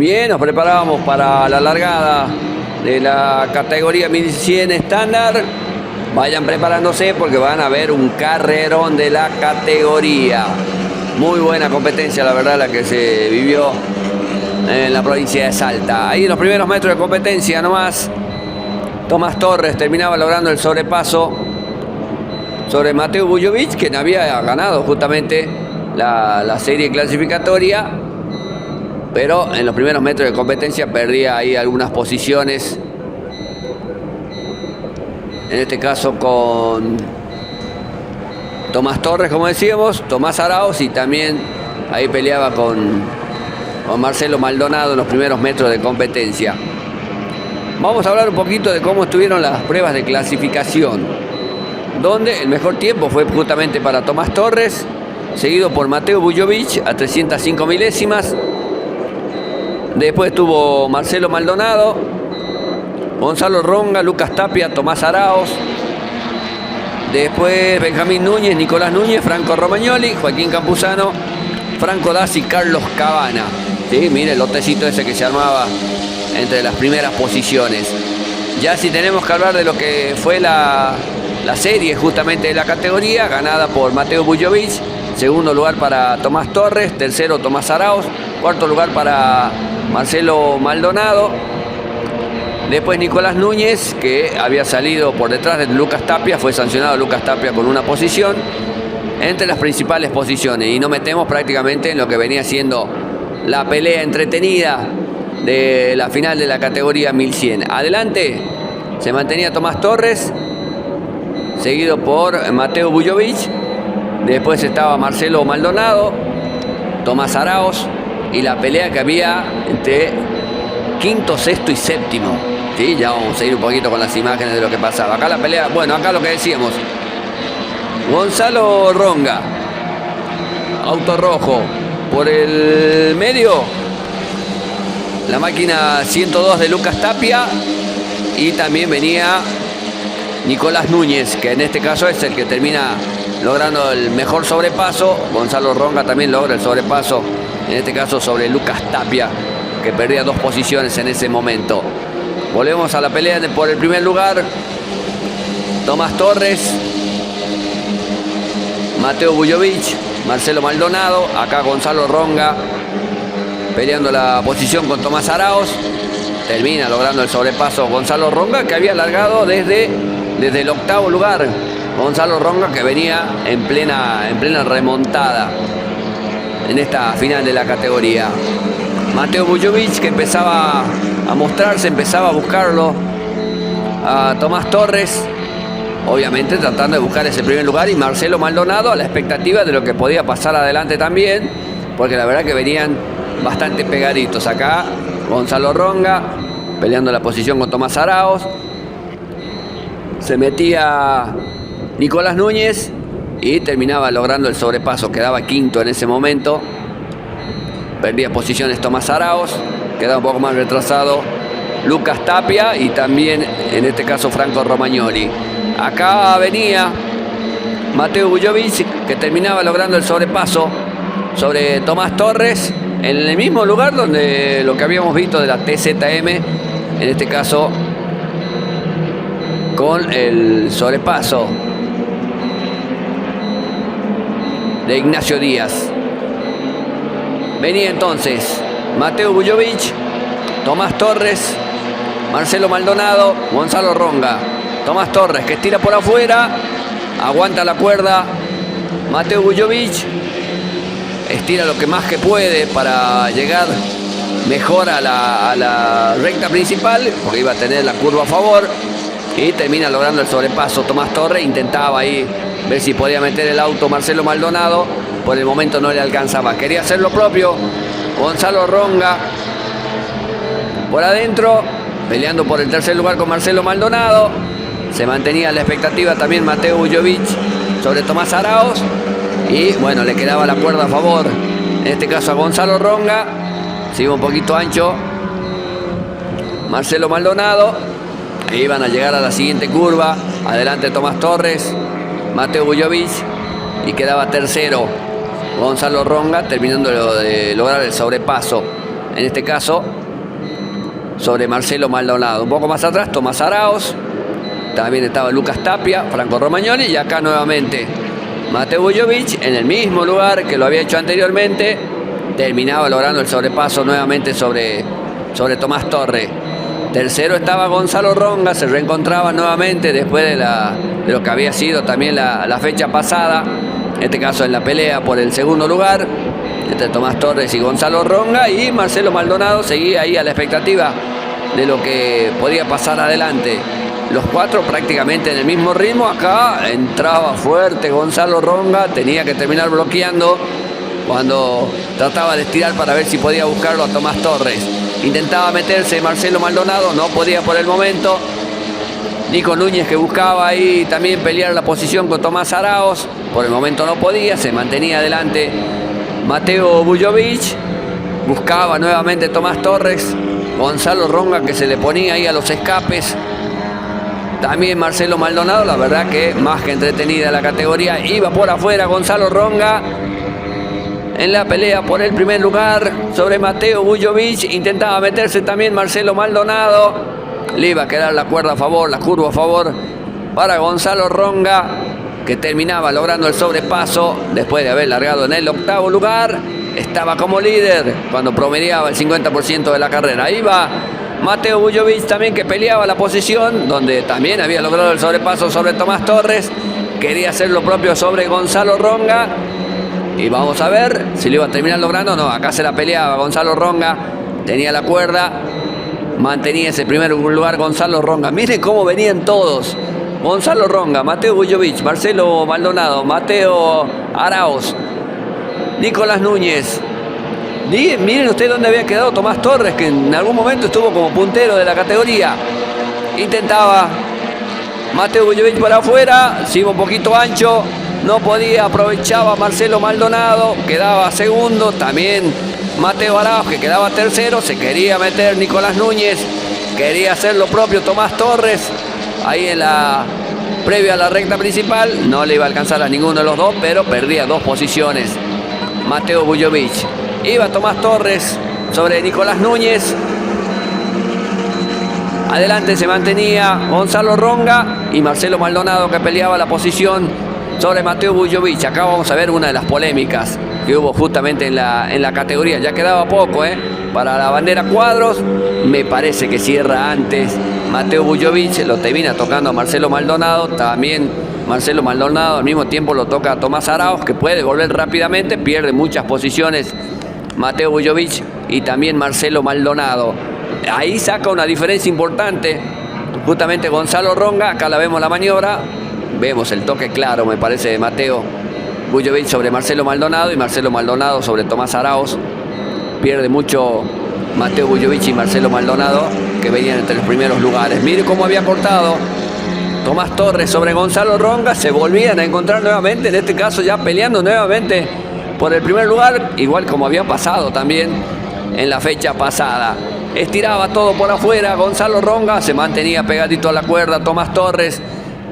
Bien, nos preparábamos para la largada de la categoría 1100 estándar. Vayan preparándose porque van a ver un carrerón de la categoría. Muy buena competencia, la verdad, la que se vivió en la provincia de Salta. Ahí en los primeros metros de competencia nomás, Tomás Torres terminaba logrando el sobrepaso sobre Mateo Bujovic, quien había ganado justamente la serie clasificatoria, pero en los primeros metros de competencia perdía ahí algunas posiciones. En este caso con Tomás Torres, como decíamos, Tomás Arauz, y también ahí peleaba con Marcelo Maldonado en los primeros metros de competencia. Vamos a hablar un poquito de cómo estuvieron las pruebas de clasificación, donde el mejor tiempo fue justamente para Tomás Torres, seguido por Mateo Bujovic a 305 milésimas. Después tuvo Marcelo Maldonado, Gonzalo Ronga, Lucas Tapia, Tomás Arauz. Después Benjamín Núñez, Nicolás Núñez, Franco Romagnoli, Joaquín Campuzano, Franco Dassi, Carlos Cabana. ¿Sí? Mire el lotecito ese que se armaba entre las primeras posiciones. Ya si tenemos que hablar de lo que fue la serie justamente de la categoría, ganada por Mateo Bujovic, segundo lugar para Tomás Torres, tercero Tomás Arauz, cuarto lugar para Marcelo Maldonado. Después Nicolás Núñez, que había salido por detrás de Lucas Tapia, fue sancionado Lucas Tapia con una posición entre las principales posiciones, y nos metemos prácticamente en lo que venía siendo la pelea entretenida de la final de la categoría 1100. Adelante se mantenía Tomás Torres, seguido por Mateo Bujovic. Después estaba Marcelo Maldonado, Tomás Arauz, y la pelea que había entre quinto, sexto y séptimo. ¿Sí? Ya vamos a ir un poquito con las imágenes de lo que pasaba. Acá la pelea, bueno, acá lo que decíamos. Gonzalo Ronga, auto rojo. Por el medio, la máquina 102 de Lucas Tapia, y también venía Nicolás Núñez, que en este caso es el que termina logrando el mejor sobrepaso. Gonzalo Ronga también logra el sobrepaso, en este caso sobre Lucas Tapia, que perdía 2 posiciones en ese momento. Volvemos a la pelea por el primer lugar. Tomás Torres, Mateo Bujovic, Marcelo Maldonado. Acá Gonzalo Ronga peleando la posición con Tomás Arauz. Termina logrando el sobrepaso Gonzalo Ronga, que había largado desde el octavo lugar. Gonzalo Ronga, que venía en plena remontada en esta final de la categoría. Mateo Bujovic, que empezaba a mostrarse, empezaba a buscarlo a Tomás Torres, obviamente tratando de buscar ese primer lugar, y Marcelo Maldonado a la expectativa de lo que podía pasar adelante también, porque la verdad que venían bastante pegaditos. Acá Gonzalo Ronga peleando la posición con Tomás Arauz. Se metía Nicolás Núñez y terminaba logrando el sobrepaso. Quedaba quinto en ese momento. Perdía posiciones Tomás Arauz. Quedaba un poco más retrasado Lucas Tapia, y también en este caso Franco Romagnoli. Acá venía Mateo Bujovic, que terminaba logrando el sobrepaso sobre Tomás Torres, en el mismo lugar donde lo que habíamos visto de la TZM, en este caso con el sobrepaso de Ignacio Díaz. Venía entonces Mateo Bujovic, Tomás Torres, Marcelo Maldonado, Gonzalo Ronga. Tomás Torres, que estira por afuera, aguanta la cuerda. Mateo Bujovic estira lo que más que puede para llegar mejor a la recta principal, porque iba a tener la curva a favor, y termina logrando el sobrepaso. Tomás Torres intentaba ahí ver si podía meter el auto Marcelo Maldonado. Por el momento no le alcanzaba. Quería hacer lo propio Gonzalo Ronga por adentro, peleando por el tercer lugar con Marcelo Maldonado. Se mantenía la expectativa también Mateo Bujovic sobre Tomás Arauz, y bueno, le quedaba la cuerda a favor, en este caso a Gonzalo Ronga. Sigue un poquito ancho Marcelo Maldonado, e iban a llegar a la siguiente curva. Adelante Tomás Torres, Mateo Bujovic, y quedaba tercero Gonzalo Ronga, terminando de lograr el sobrepaso en este caso, sobre Marcelo Maldonado. Un poco más atrás, Tomás Arauz. También estaba Lucas Tapia, Franco Romagnoli. Y acá nuevamente Mateo Vujovic, en el mismo lugar que lo había hecho anteriormente. Terminaba logrando el sobrepaso nuevamente sobre Tomás Torres. Tercero estaba Gonzalo Ronga, se reencontraba nuevamente después de lo que había sido también la fecha pasada, en este caso en la pelea por el segundo lugar, entre Tomás Torres y Gonzalo Ronga, y Marcelo Maldonado seguía ahí a la expectativa de lo que podía pasar adelante. Los cuatro prácticamente en el mismo ritmo. Acá entraba fuerte Gonzalo Ronga, tenía que terminar bloqueando cuando trataba de estirar para ver si podía buscarlo a Tomás Torres. Intentaba meterse Marcelo Maldonado, no podía por el momento. Nico Núñez, que buscaba ahí también pelear la posición con Tomás Arauz, por el momento no podía, se mantenía adelante Mateo Vujovic. Buscaba nuevamente Tomás Torres, Gonzalo Ronga, que se le ponía ahí a los escapes. También Marcelo Maldonado, la verdad que más que entretenida la categoría. Iba por afuera Gonzalo Ronga en la pelea por el primer lugar sobre Mateo Vujovic. Intentaba meterse también Marcelo Maldonado. Le iba a quedar la cuerda a favor, la curva a favor para Gonzalo Ronga, que terminaba logrando el sobrepaso después de haber largado en el octavo lugar. Estaba como líder cuando promediaba el 50% de la carrera. Ahí va Mateo Vujovic también, que peleaba la posición, donde también había logrado el sobrepaso sobre Tomás Torres. Quería hacer lo propio sobre Gonzalo Ronga. Y vamos a ver si lo iba a terminar logrando o no. Acá se la peleaba Gonzalo Ronga. Tenía la cuerda. Mantenía ese primer lugar Gonzalo Ronga. Miren cómo venían todos. Gonzalo Ronga, Mateo Vujovic, Marcelo Maldonado, Mateo Arauz, Nicolás Núñez. Miren ustedes dónde había quedado Tomás Torres, que en algún momento estuvo como puntero de la categoría. Intentaba Mateo Vujovic para afuera. Se iba un poquito ancho. No podía, aprovechaba Marcelo Maldonado, quedaba segundo. También Mateo Arauz, que quedaba tercero. Se quería meter Nicolás Núñez, quería hacer lo propio Tomás Torres. Ahí en la previa a la recta principal, no le iba a alcanzar a ninguno de los dos, pero perdía 2 posiciones Mateo Vujovic. Iba Tomás Torres sobre Nicolás Núñez. Adelante se mantenía Gonzalo Ronga y Marcelo Maldonado, que peleaba la posición sobre Mateo Vujovic. Acá vamos a ver una de las polémicas que hubo justamente en la categoría. Ya quedaba poco para la bandera cuadros. Me parece que cierra antes Mateo Vujovic. Lo termina tocando a Marcelo Maldonado. También Marcelo Maldonado al mismo tiempo lo toca a Tomás Arauz, que puede volver rápidamente. Pierde muchas posiciones Mateo Vujovic y también Marcelo Maldonado. Ahí saca una diferencia importante justamente Gonzalo Ronga. Acá la vemos la maniobra. Vemos el toque claro, me parece, de Mateo Vujovic sobre Marcelo Maldonado y Marcelo Maldonado sobre Tomás Arauz. Pierde mucho Mateo Vujovic y Marcelo Maldonado, que venían entre los primeros lugares. Mire cómo había cortado Tomás Torres sobre Gonzalo Ronga. Se volvían a encontrar nuevamente, en este caso ya peleando nuevamente por el primer lugar, igual como había pasado también en la fecha pasada. Estiraba todo por afuera Gonzalo Ronga, se mantenía pegadito a la cuerda Tomás Torres.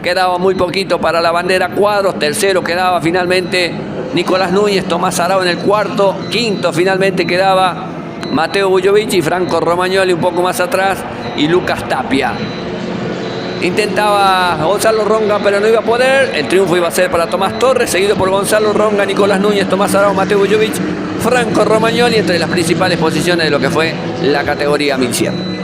Quedaba muy poquito para la bandera cuadros. Tercero quedaba finalmente Nicolás Núñez, Tomás Arauz en el cuarto. Quinto finalmente quedaba Mateo Vujovic y Franco Romagnoli un poco más atrás, y Lucas Tapia. Intentaba Gonzalo Ronga, pero no iba a poder. El triunfo iba a ser para Tomás Torres, seguido por Gonzalo Ronga, Nicolás Núñez, Tomás Arauz, Mateo Vujovic, Franco Romagnoli, entre las principales posiciones de lo que fue la categoría 1100.